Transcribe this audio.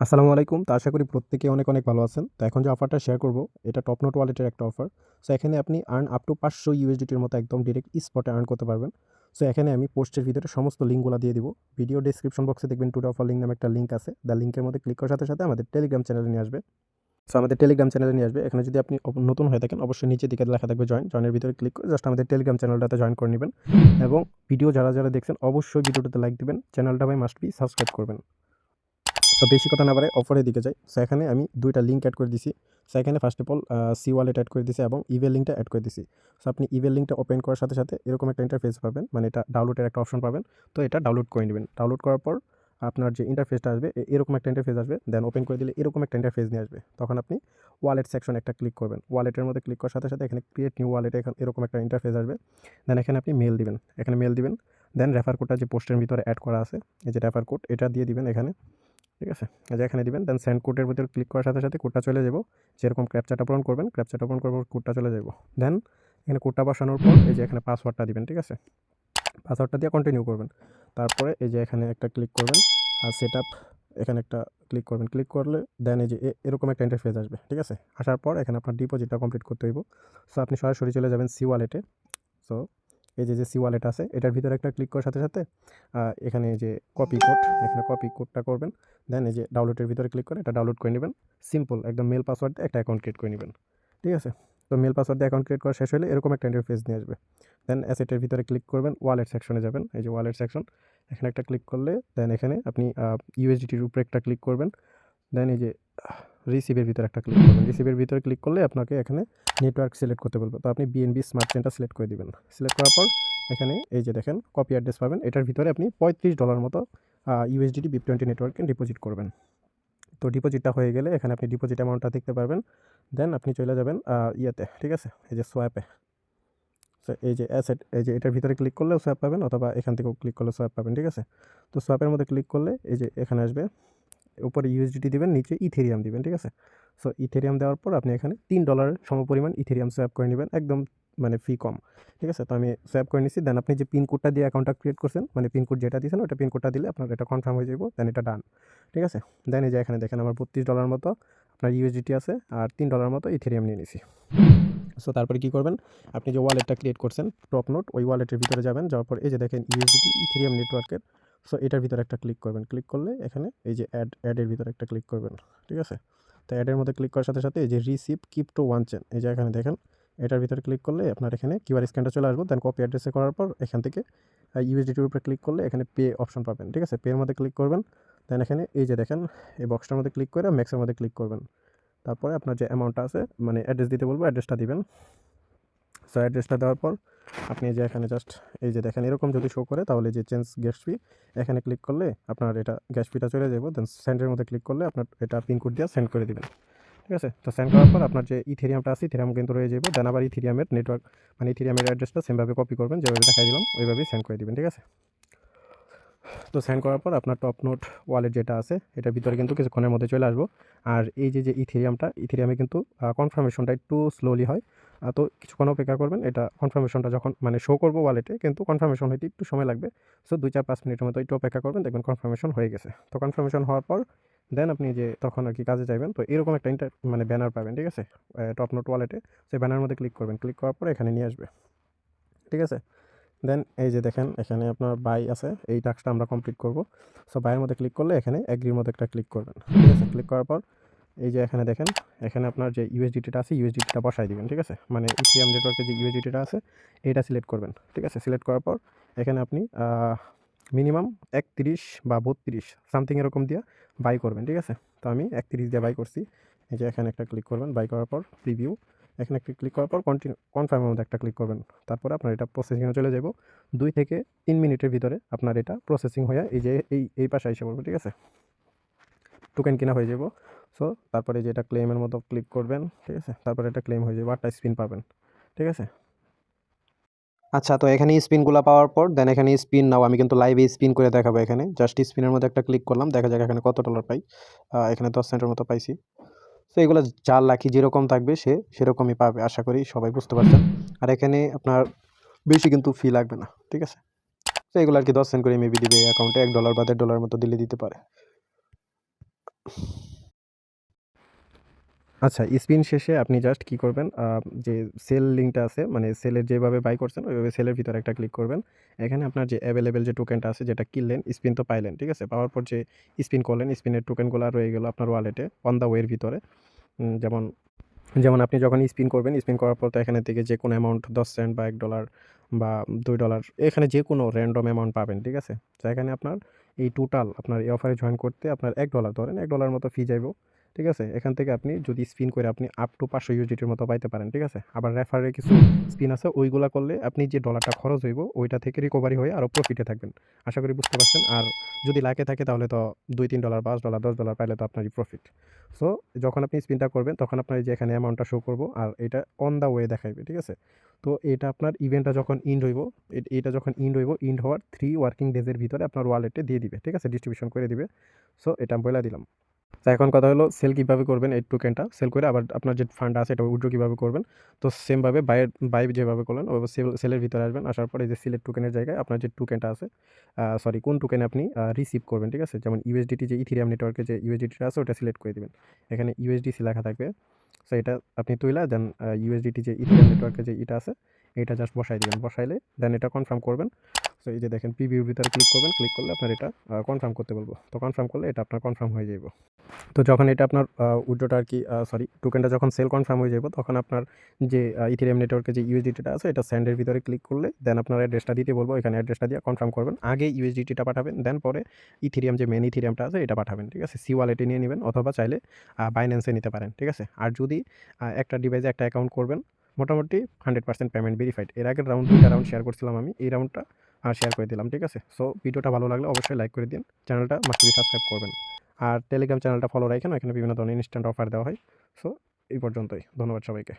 আসসালামু আলাইকুম। তো আশা করি প্রত্যেকে অনেক, অনেক ভালো আছেন। তো এখন যে অফারটা শেয়ার করব, এটা টপনোট ওয়ালেটের একটা অফার। সো এখানে আপনি আর্ন আপ টু ৫০০ ইউএসডিটির মতো একদম ডিরেক্ট স্পটে আর্ন করতে পারবেন। সো এখানে আমি পোস্টের ভিতরে সমস্ত লিঙ্কগুলা দিয়ে দিব। ভিডিও ডেসক্রিপশন বক্সে দেখবেন টুডে অফার লিঙ্ক নামে একটা লিঙ্ক আছে। দ্য লিঙ্কের মধ্যে ক্লিক করার সাথে, সাথে আমাদের টেলিগ্রাম চ্যানেলে নিয়ে আসবে। সো আমাদের টেলিগ্রাম চ্যানেলে নিয়ে আসবে। এখানে যদি আপনি নতুন হয়ে থাকেন, অবশ্যই নিচের দিকে লেখা থাকবে জয়েন। জয়েনের ভিতরে ক্লিক করে জাস্ট আমাদের টেলিগ্রাম চ্যানেলটাতে জয়েন করে নিবেন এবং ভিডিও যারা দেখছেন অবশ্যই ভিডিওটাতে লাইক দিবেন। চ্যানেলটা ভাই মাস্ট বি সাবস্ক্রাইব করবেন। সো বেশি কথা না বাড়ায় অফারের দিকে যাই। সো এখানে আমি ২ টা লিঙ্ক এড করে দিছি। সো এখানে ফার্স্ট অফ অল সি ওয়ালেট এড করে দিছি এবং ইভেল লিঙ্কটা এড করে দিছি। সো আপনি ইভেল লিঙ্কটা ওপেন করার সাথে, সাথে এরকম একটা ইন্টারফেস পাবেন। মানে এটা ডাউনলোডের একটা অপশন পাবেন। তো এটা ডাউনলোড করে নিবেন। ডাউনলোড করার পর আপনার যে ইন্টারফেসটা আসবে এরকম একটা ইন্টারফেস আসবে। দেন ওপেন করে দিলে এরকম একটা ইন্টারফেস নিয়ে আসবে। তখন আপনি ওয়ালেট সেকশন একটা ক্লিক করবেন। ওয়ালেটের মধ্যে ক্লিক করার সাথে, সাথে এখানে ক্রিয়েট নিউ ওয়ালেট এরকম একটা ইন্টারফেস আসবে। দেন এখানে আপনি মেইল দিবেন। এখানে মেইল দিবেন। দেন রেফার কোডটা যে পোস্টের ভিতরে এড করা আছে, এই যে রেফার কোড এটা দিয়ে দিবেন এখানে। ঠিক আছে? এই যে এখানে দিবেন। দেন সেন্ড কোডের ভিতরে ক্লিক করার সাথে, সাথে কোডটা চলে যাব। যেরকম ক্যাপচাটা পূরণ করবেন, ক্যাপচাটা পূরণ করার পর কোডটা চলে যাব। দেন এখানে কোডটা বসানোর পর এই যে এখানে পাসওয়ার্ডটা দিবেন। ঠিক আছে? পাসওয়ার্ডটা দিয়ে কন্টিনিউ করবেন। তারপরে এই যে এখানে একটা ক্লিক করবেন। আর সেটআপ এখানে একটা ক্লিক করবেন। ক্লিক করলে দেন এই যে এরকম একটা ইন্টারফেস আসবে। ঠিক আছে? আসার পর এখানে আপনার ডিপোজিটটা কমপ্লিট করতে হইব। সো আপনি সরাসরি চলে যাবেন সি ওয়ালেটে। সো এই যে সি ওয়ালেট আছে এটার ভিতরে একটা ক্লিক করার সাথে, সাথে এখানে এই যে কপি কোড, এখানে কপি কোডটা করবেন। দেন এই যে ডাউনলোডের ভিতরে ক্লিক করে এটা ডাউনলোড করে নেবেন। সিম্পল একদম মেল পাসওয়ার্ড দিয়ে একটা অ্যাকাউন্ট ক্রিয়েট করে নেবেন। ঠিক আছে? তো মেল পাসওয়ার্ড দিয়ে অ্যাকাউন্ট ক্রিয়েট করা শেষ হলে এরকম একটা ইন্টারফেস নিয়ে আসবে। দেন অ্যাসেটের ভিতরে ক্লিক করবেন, ওয়ালেট সেকশনে যাবেন। এই যে ওয়ালেট সেকশন, এখানে একটা ক্লিক করলে দেন এখানে আপনি ইউএসডিটির উপরে একটা ক্লিক করবেন। দেন এই যে রিসিভের ভিতরে একটা ক্লিক করবেন। রিসিভের ভিতরে ক্লিক করলে আপনাকে এখানে নেটওয়ার্ক সিলেক্ট করতে বলবে। তো আপনি বিএনবি স্মার্ট চেইনটা সিলেক্ট করে দিবেন। সিলেক্ট করার পর এখানে এই যে দেখেন কপি অ্যাড্রেস পাবেন। এটার ভিতরে আপনি $35 মতো ইউএসডিটি BIP20 নেটওয়ার্কে ডিপোজিট করবেন। তো ডিপোজিটটা হয়ে গেলে এখানে আপনি ডিপোজিট অ্যামাউন্টটা দেখতে পারবেন। দেন আপনি চলে যাবেন ইয়েতে, ঠিক আছে? এই যে সোয়াপে। সো এই যে অ্যাসেট, এই যে এটার ভিতরে ক্লিক করলেও সোয়াপ পাবেন অথবা এখান থেকেও ক্লিক করলে সোয়াপ পাবেন। ঠিক আছে? তো সোয়াপের মধ্যে ক্লিক করলে এই যে এখানে আসবে, উপরে ইউএসডিটি দিবেন, নিচে ইথেরিয়াম দিবেন। ঠিক আছে? সো ইথেরিয়াম দেওয়ার পর আপনি এখানে $3 সমপরিমাণ ইথেরিয়াম সোয়াপ করে নেবেন একদম, মানে ফি কম। ঠিক আছে? তো আমি সোয়াপ করে নিচ্ছি। দেন আপনি যে পিন কোডটা দিয়ে অ্যাকাউন্টটা ক্রিয়েট করছেন, মানে পিন কোড যেটা দিয়েছেন ওটা পিন কোডটা দিলে আপনার এটা কনফার্ম হয়ে যাবে। দেন এটা ডান। ঠিক আছে? দেন এই যে এখানে দেখেন আমার $32 মতো আপনার ইউএসডিটি আছে আর $3 মতো ইথেরিয়াম নিয়ে নিছি। সো তারপরে কী করবেন, আপনি যে ওয়ালেটটা ক্রিয়েট করছেন টপনোট, ওই ওয়ালেটের ভিতরে যাবেন। যাওয়ার পর এই যে দেখেন ইউএসডিটি ইথেরিয়াম নেটওয়ার্কের। সো এটার ভিতরে একটা ক্লিক করবেন। ক্লিক করলে এখানে এই যে অ্যাডের ভিতরে একটা ক্লিক করবেন। ঠিক আছে? তো অ্যাডের মধ্যে ক্লিক করার সাথে, সাথে এই যে রিসিভ ক্রিপ্টো ওয়ান চেন, এই যে এখানে দেখেন এটার ভিতরে ক্লিক করলে আপনার এখানে কিউআর স্ক্যানটা চলে আসবে। দেন কপি অ্যাড্রেসে করার পর এখান থেকে ইউএসডিটির উপরে ক্লিক করলে এখানে পে অপশন পাবেন। ঠিক আছে? পের মধ্যে ক্লিক করবেন। দেন এখানে এই যে দেখেন এই বক্সটার মধ্যে ক্লিক করে ম্যাক্সের মধ্যে ক্লিক করবেন। তারপরে আপনার যে অ্যামাউন্টটা আছে, মানে অ্যাড্রেস দিতে বলবো, অ্যাড্রেসটা দিবেন। সো অ্যাড্রেসটা দেওয়ার পর আপনি যে এখানে জাস্ট এই যে দেখেন এরকম যদি শো করে তাহলে যে চেঞ্জ গ্যাস ফি, এখানে ক্লিক করলে আপনার এটা গ্যাস ফিটা চলে যাবে। দেন সেন্ডের মধ্যে ক্লিক করলে আপনার এটা পিন কোড দিয়ে সেন্ড করে দিবেন। ঠিক আছে? তো সেন্ড করার পর আপনার যে ইথেরিয়ামটা আছে ইথেরিয়াম কিন্তু রয়ে যাবে। দেন আবার ইথেরিয়ামের নেটওয়ার্ক, মানে ইথেরিয়ামের অ্যাড্রেসটা সেমভাবে কপি করবেন, যেভাবে দেখাই দিলাম ওইভাবেই সেন্ড করে দিবেন। ঠিক আছে? তো সেন্ড করার পর আপনার টপনোট ওয়ালেট যেটা আছে এটার ভিতরে কিন্তু কিছুক্ষণের মধ্যে চলে আসবো। আর এই যে ইথেরিয়ামে কিন্তু কনফার্মেশনটা একটু স্লোলি হয়। তো কিছুক্ষণ অপেক্ষা করবেন। এটা কনফার্মেশনটা যখন মানে শো করবো ওয়ালেটে, কিন্তু কনফার্মেশন হইতে একটু সময় লাগবে। সো ২-৪-৫ মিনিটের মতো একটু অপেক্ষা করবেন, দেখবেন কনফার্মেশন হয়ে গেছে। তো কনফার্মেশন হওয়ার পর দেন আপনি যে তখন আর কি কাজে যাবেন, তো এরকম একটা মানে ব্যানার পাবেন। ঠিক আছে? টপনোট ওয়ালেটে সেই ব্যানারের মধ্যে ক্লিক করবেন। ক্লিক করার পর এখানে নিয়ে আসবে। ঠিক আছে? দেন এই যে দেখেন এখানে আপনার বাই আছে, এই টাস্কটা আমরা কমপ্লিট করব। সো বাইয়ের মধ্যে ক্লিক করলে এখানে এগ্রির মধ্যে একটা ক্লিক করবেন। ঠিক আছে? ক্লিক করার পর এই যে এখানে দেখেন এখানে আপনার যে ইউএসডিটিটা আছে ইউএসডিটিটা বসাই দিবেন। ঠিক আছে? মানে ইথিরিয়াম নেটওয়ার্কে যে ইউএসডিটিটা আছে এটা সিলেক্ট করবেন। ঠিক আছে? সিলেক্ট করার পর এখানে আপনি মিনিমাম ৩১ বা ৩২ সামথিং এরকম দিয়ে বাই করবেন। ঠিক আছে? তো আমি ৩১ দিয়ে বাই করছি। এই যে এখানে একটা ক্লিক করবেন, বাই করার পর প্রিভিউ, এখানে একটা ক্লিক করার পর কনফার্মের মধ্যে একটা ক্লিক করবেন। তারপরে আপনার এটা প্রসেসিংয়ে চলে যাব। ২ থেকে ৩ মিনিটের ভিতরে আপনার এটা প্রসেসিং হয়ে এই যে এই পাশে এসে পড়বে। ঠিক আছে? টোকেন কেনা হয়ে যাব। সো তারপরে যে এটা ক্লেমের মতো ক্লিক করবেন। ঠিক আছে? তারপরে এটা ক্লেম হয়ে যাবে, 8টা স্পিন পাবেন। ঠিক আছে? আচ্ছা, তো এখানে স্পিনগুলা পাওয়ার পর দেন এখানে স্পিন নাও, আমি কিন্তু লাইভে স্পিন করে দেখাবো এখানে। জাস্ট স্পিনের মধ্যে একটা ক্লিক করলাম। দেখা যাক এখানে কত ডলার পাই। এখানে 10 সেন্টের মতো পাইছি। সো এগুলো যার লাকি যেরকম থাকবে সে সেরকমই পাবে। আশা করি সবাই বুঝতে পারছেন। আর এখানে আপনার বেশি কিন্তু ফি লাগবে না। ঠিক আছে? তো এগুলো আর কি 10 সেন্ট করে মেবি দিবে এই অ্যাকাউন্টে, $1 বা $1.5 মতো দিলে দিতে পারে। আচ্ছা, স্পিন শেষে আপনি জাস্ট কি করবেন, যে সেল লিঙ্কটা আছে মানে সেলের যেভাবে বাই করছেন ওইভাবে সেলের ভিতরে একটা ক্লিক করবেন। এখানে আপনার যে এভেইলেবল যে টোকেনটা আছে যেটা কিনলেন, স্পিন তো পাইলেন, ঠিক আছে? পাওয়ার পর যে স্পিন করলেন, স্পিনের টোকেনগুলা রয়ে গেল আপনার ওয়ালেটে অন দ্য ওয়ের ভিতরে। যেমন আপনি যখন স্পিন করবেন, স্পিন করার পর তো এখানে থেকে যেকোনো অ্যামাউন্ট 10 সেন্ট বা $1 বা $2 এখানে যেকোনো র‍্যান্ডম অ্যামাউন্ট পাবেন, ঠিক আছে? তো এখানে আপনার এই টোটাল আপনার এই অফারে জয়েন করতে আপনার $1 ধরেন $1 মতো ফি যাইবো, ঠিক আছে? এখান থেকে আপনি যদি স্পিন করে আপনি আপ টু 500 ইউএসডিটির মতো পাইতে পারেন, ঠিক আছে? আবার রেফারে কিছু স্পিন আছে ওইগুলা করলে আপনি যে ডলারটা খরচ হইব ওইটা থেকে রিকভারি হয়ে আরও প্রফিটে থাকবেন। আশা করি বুঝতে পারছেন। আর যদি লাকে থাকে তাহলে তো $2-3 $5 $10 পাইলে তো আপনারই প্রফিট। সো যখন আপনি স্পিনটা করবেন তখন আপনার এই যে এখানে অ্যামাউন্টটা শো করব আর এটা অন দ্য ওয়ে দেখাইবে, ঠিক আছে? তো এটা আপনার ইভেন্টটা যখন ইন্ড হইব, এটা যখন ইন্ড হইব, ইন্ড হওয়ার 3 ওয়ার্কিং ডেজের ভিতরে আপনার ওয়ালেটে দিয়ে দিবে, ঠিক আছে? ডিস্ট্রিবিউশন করে দিবে। সো এটা আমি বইলা দিলাম। তো এখন কথা হলো সেল কিভাবে করবেন এই টোকেনটা? সেল করে আবার আপনার যে ফান্ড আছে এটা উইথড্র কিভাবে করবেন? তো সেমভাবে বাই যেভাবে করলেন ওইভাবে সেলের ভিতরে আসবেন। আসার পরে এই যে সিলেক্ট টোকেনের জায়গায় আপনার যে টোকেনটা আছে, সরি কোন টোকেন আপনি রিসিভ করবেন, ঠিক আছে? যেমন ইউএসডিটি যে ইথেরিয়াম নেটওয়ার্কে যে ইউএসডিটিটা আছে ওটা সিলেক্ট করে দিবেন। এখানে ইউএসডিসি লেখা থাকবে। সো এটা আপনি তুইলা দেন ইউএসডিটি যে ইথেরিয়াম নেটওয়ার্কে যে এটা আছে এটা জাস্ট বসাই দিবেন। বসাইলে দেন এটা কনফার্ম করবেন। সো এই যে দেখেন প্রিভিউর ভিতরে ক্লিক করবেন। ক্লিক করলে আপনার এটা কনফার্ম করতে বলব। তো কনফার্ম করলে এটা আপনার কনফার্ম হয়ে যাইব। তো যখন এটা আপনার উইথড্রটা আরকি সরি টোকেনটা যখন সেল কনফার্ম হয়ে যাবে তখন আপনার যে ইথেরিয়াম নেটওয়ার্কে যে ইউএসডিটিটা আছে এটা সেন্ডের ভিতরে ক্লিক করলে দেন আপনার অ্যাড্রেসটা দিতে বলবো। এখানে অ্যাড্রেসটা দিয়ে কনফার্ম করবেন। আগে ইউএসডিটিটা পাঠাবেন, দেন পরে ইথেরিয়াম যে মেইন ইথেরিয়ামটা আছে এটা পাঠাবেন, ঠিক আছে? সি ওয়ালেটে নিয়ে নিবেন অথবা চাইলে বাইন্যান্সে নিতে পারেন, ঠিক আছে? আর যদি একটা ডিভাইসে একটা অ্যাকাউন্ট করবেন মোটামুটি 100% পেমেন্ট ভেরিফাইড। এর আগের রাউন্ড 2টা রাউন্ড শেয়ার করছিলাম আমি। এই রাউন্ডটা শেয়ার করে দিলাম, ঠিক আছে? সো ভিডিওটা ভালো লাগলে অবশ্যই লাইক করে দিন। চ্যানেলটা মাস্ট বি সাবস্ক্রাইব করবেন। আর টেলিগ্রাম চ্যানেলটা ফলো রাখেন, এখানে বিভিন্ন ধরনের ইনস্ট্যান্ট অফার দেওয়া হয়। সো এই পর্যন্তই। ধন্যবাদ সবাইকে।